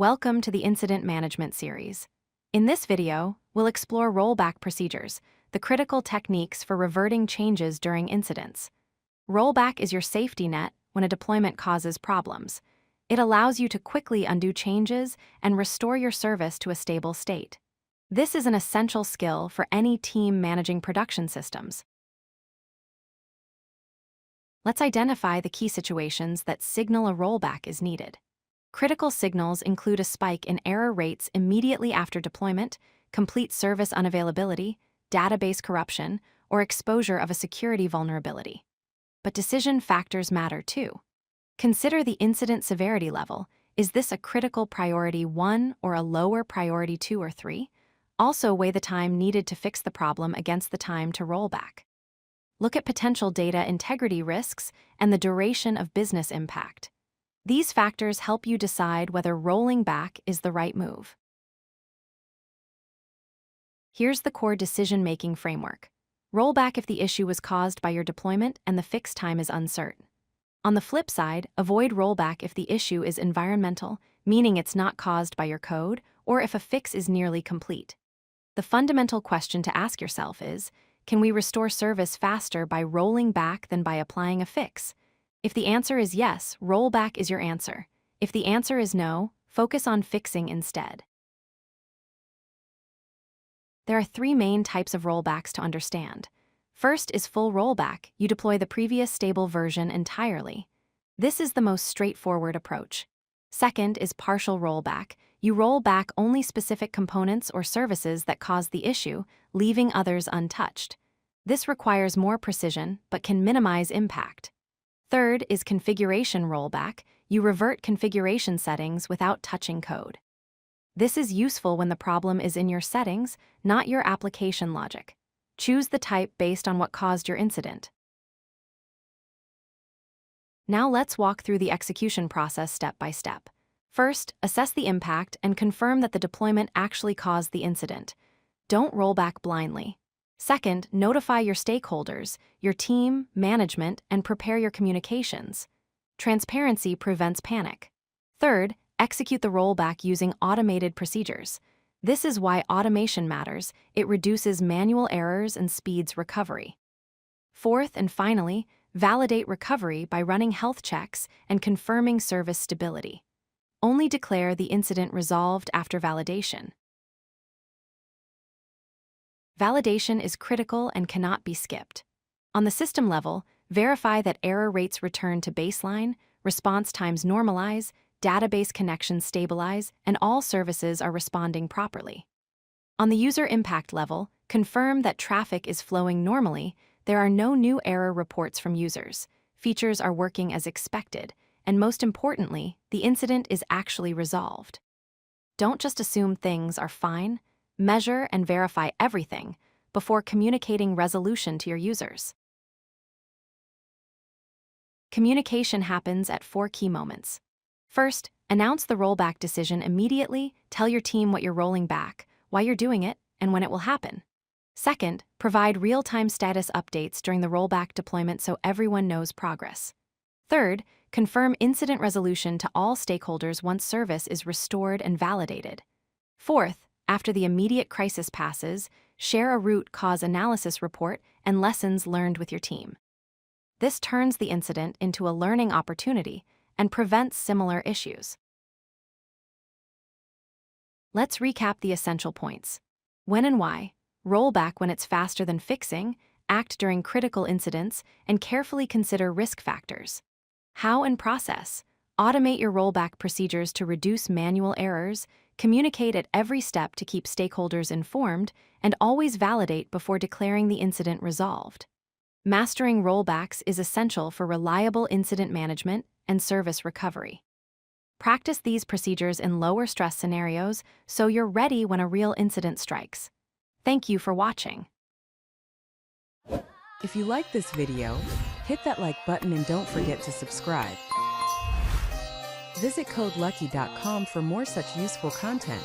Welcome to the Incident Management series. In this video, we'll explore rollback procedures, the critical techniques for reverting changes during incidents. Rollback is your safety net when a deployment causes problems. It allows you to quickly undo changes and restore your service to a stable state. This is an essential skill for any team managing production systems. Let's identify the key situations that signal a rollback is needed. Critical signals include a spike in error rates immediately after deployment, complete service unavailability, database corruption, or exposure of a security vulnerability. But decision factors matter too. Consider the incident severity level. Is this a critical priority 1 or a lower priority 2 or 3? Also weigh the time needed to fix the problem against the time to roll back. Look at potential data integrity risks and the duration of business impact. These factors help you decide whether rolling back is the right move. Here's the core decision-making framework. Roll back if the issue was caused by your deployment and the fix time is uncertain. On the flip side, avoid rollback if the issue is environmental, meaning it's not caused by your code, or if a fix is nearly complete. The fundamental question to ask yourself is, can we restore service faster by rolling back than by applying a fix? If the answer is yes, rollback is your answer. If the answer is no, focus on fixing instead. There are 3 main types of rollbacks to understand. First is full rollback. You deploy the previous stable version entirely. This is the most straightforward approach. Second is partial rollback. You roll back only specific components or services that caused the issue, leaving others untouched. This requires more precision, but can minimize impact. Third is configuration rollback. You revert configuration settings without touching code. This is useful when the problem is in your settings, not your application logic. Choose the type based on what caused your incident. Now let's walk through the execution process step by step. First, assess the impact and confirm that the deployment actually caused the incident. Don't roll back blindly. Second, notify your stakeholders, your team, management, and prepare your communications. Transparency prevents panic. Third, execute the rollback using automated procedures. This is why automation matters. It reduces manual errors and speeds recovery. Fourth, and finally, validate recovery by running health checks and confirming service stability. Only declare the incident resolved after validation. Validation is critical and cannot be skipped. On the system level, verify that error rates return to baseline, response times normalize, database connections stabilize, and all services are responding properly. On the user impact level, confirm that traffic is flowing normally, there are no new error reports from users, features are working as expected, and most importantly, the incident is actually resolved. Don't just assume things are fine. Measure and verify everything before communicating resolution to your users. Communication happens at 4 key moments. First, announce the rollback decision immediately, tell your team what you're rolling back, why you're doing it, and when it will happen. Second, provide real-time status updates during the rollback deployment so everyone knows progress. Third, confirm incident resolution to all stakeholders once service is restored and validated. Fourth, after the immediate crisis passes, share a root cause analysis report and lessons learned with your team. This turns the incident into a learning opportunity and prevents similar issues. Let's recap the essential points. When and why. Roll back when it's faster than fixing, act during critical incidents, and carefully consider risk factors. How and process. Automate your rollback procedures to reduce manual errors, communicate at every step to keep stakeholders informed, and always validate before declaring the incident resolved. Mastering rollbacks is essential for reliable incident management and service recovery. Practice these procedures in lower stress scenarios so you're ready when a real incident strikes. Thank you for watching. If you like this video, hit that like button and don't forget to subscribe. Visit codelucky.com for more such useful content.